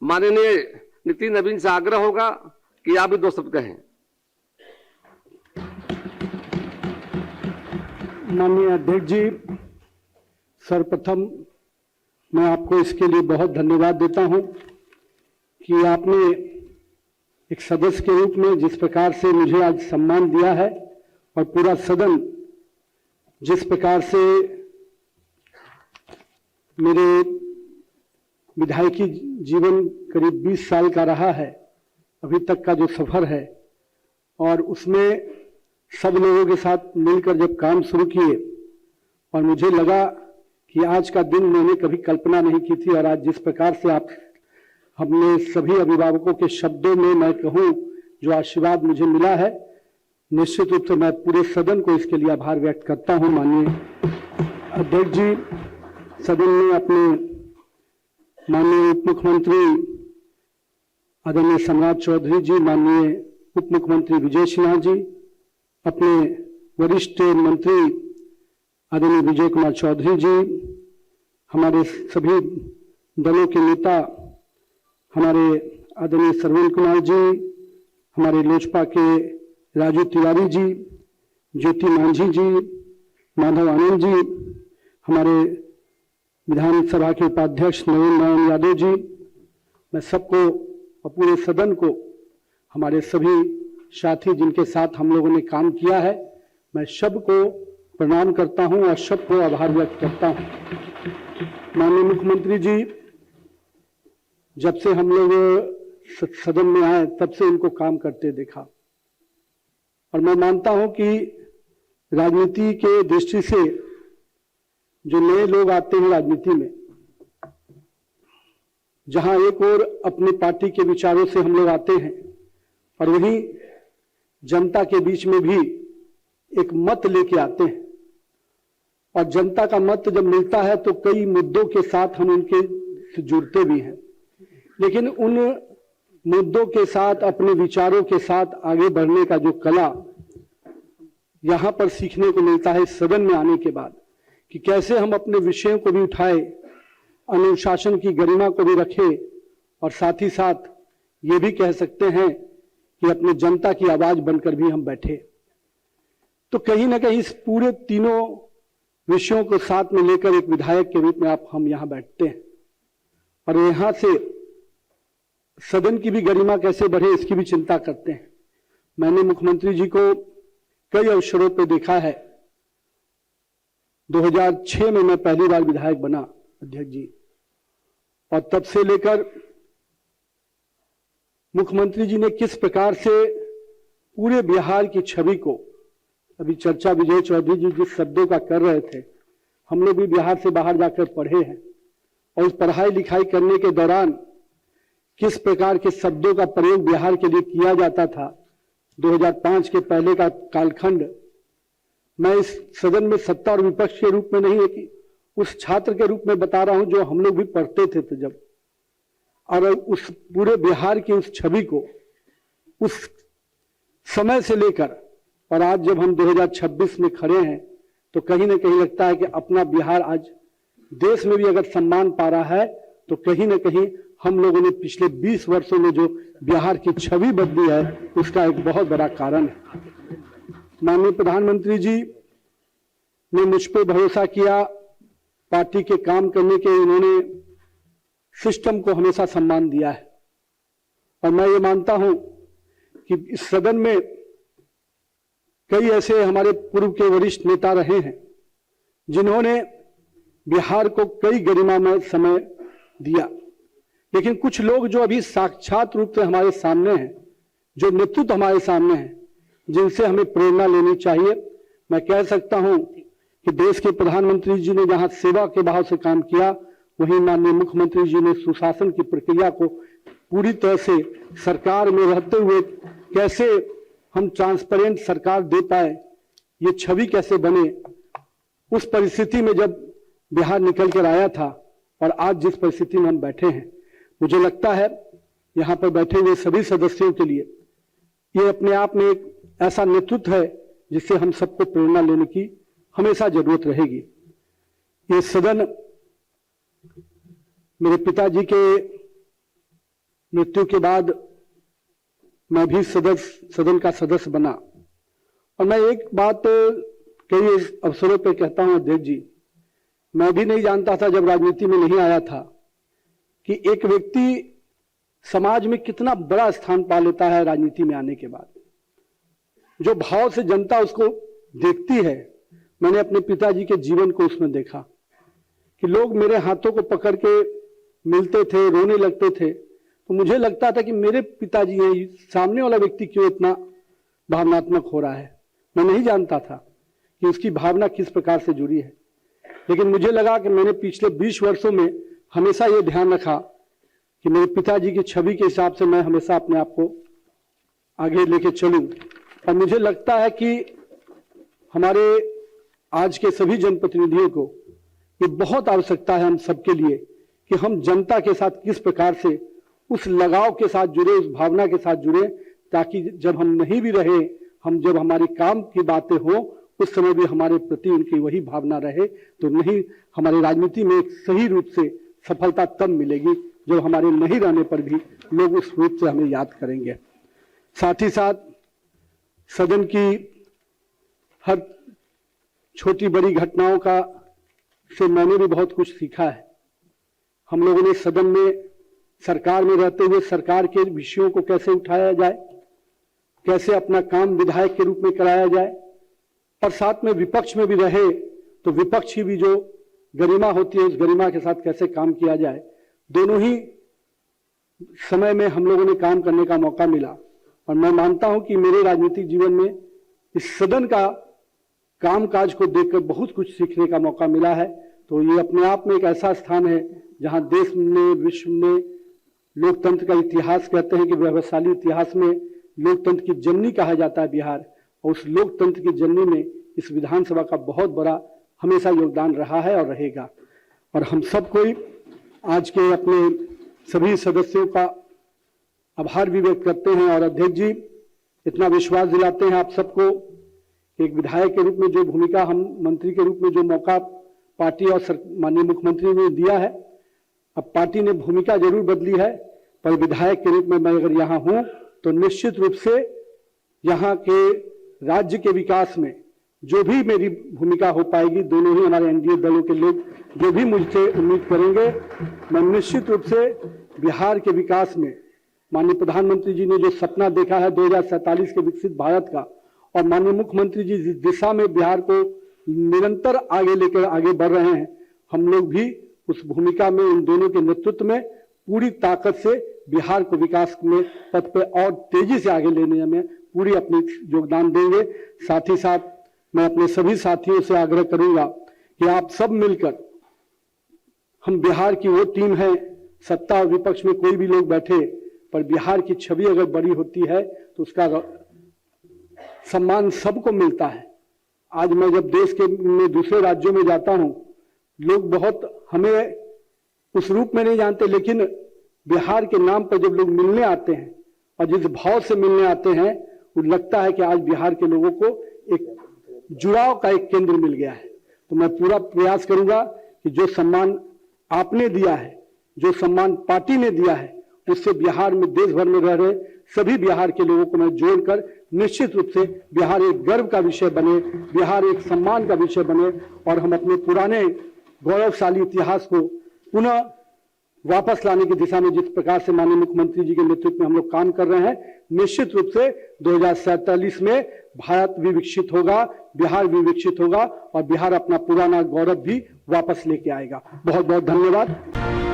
माननीय नितिन नवीन से आग्रह होगा कि आप भी 2 शब्द कहें। माननीय अध्यक्ष जी, सर्वप्रथम मैं आपको इसके लिए बहुत धन्यवाद देता हूं कि आपने एक सदस्य के रूप में जिस प्रकार से मुझे आज सम्मान दिया है और पूरा सदन जिस प्रकार से मेरे विधायकी जीवन करीब 20 साल का रहा है, अभी तक का जो सफर है, और उसमें सब लोगों के साथ मिलकर जब काम शुरू किए और मुझे लगा कि आज का दिन मैंने कभी कल्पना नहीं की थी, और आज जिस प्रकार से आप हमने सभी अभिभावकों के शब्दों में मैं कहूं जो आशीर्वाद मुझे मिला है, निश्चित रूप से मैं पूरे सदन को इसके लिए आभार व्यक्त करता हूं। माननीय अध्यक्ष जी, सदन में अपने माननीय उप मुख्यमंत्री आदरणीय सम्राट चौधरी जी, माननीय उप मुख्यमंत्री विजय सिन्हा जी, अपने वरिष्ठ मंत्री आदरणीय विजय कुमार चौधरी जी, हमारे सभी दलों के नेता हमारे आदरणीय श्रवण कुमार जी, हमारे लोजपा के राजू तिवारी जी, ज्योति मांझी जी, माधव आनंद जी, हमारे विधानसभा के उपाध्यक्ष नवीन नारायण यादव जी, मैं सबको और पूरे सदन को, हमारे सभी साथी जिनके साथ हम लोगों ने काम किया है, मैं सबको प्रणाम करता हूं और सबको आभार व्यक्त करता हूं। माननीय मुख्यमंत्री जी, जब से हम लोग सदन में आए तब से उनको काम करते देखा, और मैं मानता हूं कि राजनीति के दृष्टि से जो नए लोग आते हैं राजनीति में, जहां एक और अपने पार्टी के विचारों से हम लोग आते हैं और वहीं जनता के बीच में भी एक मत लेके आते हैं, और जनता का मत जब मिलता है तो कई मुद्दों के साथ हम उनके से जुड़ते भी हैं, लेकिन उन मुद्दों के साथ अपने विचारों के साथ आगे बढ़ने का जो कला यहां पर सीखने को मिलता है इस सदन में आने के बाद, कि कैसे हम अपने विषयों को भी उठाए, अनुशासन की गरिमा को भी रखें, और साथ ही साथ ये भी कह सकते हैं कि अपने जनता की आवाज बनकर भी हम बैठे। तो कहीं ना कहीं इस पूरे तीनों विषयों को साथ में लेकर एक विधायक के रूप में हम यहां बैठते हैं, और यहां से सदन की भी गरिमा कैसे बढ़े इसकी भी चिंता करते हैं। मैंने मुख्यमंत्री जी को कई अवसरों पर देखा है। 2006 में मैं पहली बार विधायक बना अध्यक्ष जी, और तब से लेकर मुख्यमंत्री जी ने किस प्रकार से पूरे बिहार की छवि को, अभी चर्चा विजय चौधरी जी जिस शब्दों का कर रहे थे, हम लोग भी बिहार से बाहर जाकर पढ़े हैं, और इस पढ़ाई लिखाई करने के दौरान किस प्रकार के शब्दों का प्रयोग बिहार के लिए किया जाता था। 2005 के पहले का कालखंड मैं इस सदन में सत्ता और विपक्ष के रूप में नहीं, लेकिन उस छात्र के रूप में बता रहा हूं जो हम लोग भी पढ़ते थे तो जब, और उस पूरे बिहार की उस छवि को उस समय से लेकर और आज जब हम 2026 में खड़े हैं तो कहीं ना कहीं लगता है कि अपना बिहार आज देश में भी अगर सम्मान पा रहा है तो कहीं ना कहीं हम लोगों ने पिछले 20 वर्षों में जो बिहार की छवि बदली है उसका एक बहुत बड़ा कारण है। माननीय प्रधानमंत्री जी ने मुझ पर भरोसा किया, पार्टी के काम करने के इन्होंने सिस्टम को हमेशा सम्मान दिया है, और मैं ये मानता हूं कि इस सदन में कई ऐसे हमारे पूर्व के वरिष्ठ नेता रहे हैं जिन्होंने बिहार को कई गरिमामय समय दिया, लेकिन कुछ लोग जो अभी साक्षात रूप से हमारे सामने हैं, जो नेतृत्व हमारे सामने हैं, जिनसे हमें प्रेरणा लेनी चाहिए। मैं कह सकता हूं कि देश के प्रधानमंत्री जी ने जहां सेवा के भाव से काम किया, वहीं माननीय मुख्यमंत्री जी ने सुशासन की प्रक्रिया को पूरी तरह से सरकार में रहते हुए कैसे हम ट्रांसपेरेंट सरकार दे पाए, ये छवि कैसे बने, उस परिस्थिति में जब बिहार निकल कर आया था और आज जिस परिस्थिति में हम बैठे हैं, मुझे लगता है यहां पर बैठे हुए सभी सदस्यों के लिए ये अपने आप में एक ऐसा नेतृत्व है जिससे हम सबको प्रेरणा लेने की हमेशा जरूरत रहेगी। ये सदन मेरे पिताजी के मृत्यु के बाद मैं भी सदन का सदस्य बना और मैं एक बात कई अवसरों पर कहता हूं अध्यक्ष जी, मैं भी नहीं जानता था जब राजनीति में नहीं आया था कि एक व्यक्ति समाज में कितना बड़ा स्थान पा लेता है राजनीति में आने के बाद। जो भाव से जनता उसको देखती है, मैंने अपने पिताजी के जीवन को उसमें देखा कि लोग मेरे हाथों को पकड़ के मिलते थे, रोने लगते थे, तो मुझे लगता था कि मेरे पिताजी हैं, सामने वाला व्यक्ति क्यों इतना भावनात्मक हो रहा है। मैं नहीं जानता था कि उसकी भावना किस प्रकार से जुड़ी है, लेकिन मुझे लगा कि मैंने पिछले 20 वर्षों में हमेशा ये ध्यान रखा कि मेरे पिताजी की छवि के हिसाब से मैं हमेशा अपने आप को आगे लेके चलूं। और मुझे लगता है कि हमारे आज के सभी जनप्रतिनिधियों को ये बहुत आवश्यकता है हम सबके लिए कि हम जनता के साथ किस प्रकार से उस लगाव के साथ जुड़े, उस भावना के साथ जुड़े, ताकि जब हम नहीं भी रहे, हम जब हमारे काम की बातें हो उस समय भी हमारे प्रति उनकी वही भावना रहे। तो नहीं, हमारे राजनीति में एक सही रूप से सफलता तब मिलेगी जब हमारे नहीं रहने पर भी लोग उस रूप से हमें याद करेंगे। साथ ही साथ सदन की हर छोटी बड़ी घटनाओं का से मैंने भी बहुत कुछ सीखा है। हम लोगों ने सदन में सरकार में रहते हुए सरकार के विषयों को कैसे उठाया जाए, कैसे अपना काम विधायक के रूप में कराया जाए, और साथ में विपक्ष में भी रहे तो विपक्ष की भी जो गरिमा होती है उस गरिमा के साथ कैसे काम किया जाए। दोनों ही समय में हम लोगों ने काम करने का मौका मिला और मैं मानता हूं कि मेरे राजनीतिक जीवन में इस सदन का कामकाज को देखकर बहुत कुछ सीखने का मौका मिला है। तो ये अपने आप में एक ऐसा स्थान है जहां देश में, विश्व में लोकतंत्र का इतिहास, कहते हैं कि व्यवसायी इतिहास में लोकतंत्र की जननी कहा जाता है बिहार, और उस लोकतंत्र की जननी में इस विधानसभा का बहुत बड़ा हमेशा योगदान रहा है और रहेगा। और हम सब कोई आज के अपने सभी सदस्यों का आभार भी व्यक्त करते हैं और अध्यक्ष जी इतना विश्वास दिलाते हैं आप सबको कि एक विधायक के रूप में जो भूमिका, हम मंत्री के रूप में जो मौका पार्टी और माननीय मुख्यमंत्री ने दिया है, अब पार्टी ने भूमिका जरूर बदली है, पर विधायक के रूप में मैं अगर यहाँ हूं तो निश्चित रूप से यहाँ के राज्य के विकास में जो भी मेरी भूमिका हो पाएगी, दोनों ही हमारे एनडीए दलों के लोग जो भी मुझसे उम्मीद करेंगे, मैं निश्चित रूप से बिहार के विकास में माननीय प्रधानमंत्री जी ने जो सपना देखा है 2047 के विकसित भारत का, और माननीय मुख्यमंत्री जी जिस दिशा में बिहार को निरंतर आगे लेकर आगे बढ़ रहे हैं, हम लोग भी उस भूमिका में इन दोनों के नेतृत्व में पूरी ताकत से बिहार को विकास में पथ पे और तेजी से आगे लेने में पूरी अपनी योगदान देंगे। साथ ही साथ मैं अपने सभी साथियों से आग्रह करूंगा कि आप सब मिलकर, हम बिहार की वो टीम है, सत्ता और विपक्ष में कोई भी लोग बैठे, पर बिहार की छवि अगर बड़ी होती है तो उसका सम्मान सबको मिलता है। आज मैं जब देश के में दूसरे राज्यों में जाता हूं, लोग बहुत हमें उस रूप में नहीं जानते, लेकिन बिहार के नाम पर जब लोग मिलने आते हैं और जिस भाव से मिलने आते हैं, वो लगता है कि आज बिहार के लोगों को एक जुड़ाव का एक केंद्र मिल गया है। तो मैं पूरा प्रयास करूंगा कि जो सम्मान आपने दिया है, जो सम्मान पार्टी ने दिया है, उससे बिहार में, देश भर में रह रहे सभी बिहार के लोगों को मैं जोड़कर निश्चित रूप से बिहार एक गर्व का विषय बने, बिहार एक सम्मान का विषय बने, और हम अपने पुराने गौरवशाली इतिहास को पुनः वापस लाने की दिशा में जिस प्रकार से माननीय मुख्यमंत्री जी के नेतृत्व में हम लोग काम कर रहे हैं, निश्चित रूप से 2047 में भारत भी विकसित होगा, बिहार भी विकसित होगा और बिहार अपना पुराना गौरव भी वापस लेके आएगा। बहुत बहुत धन्यवाद।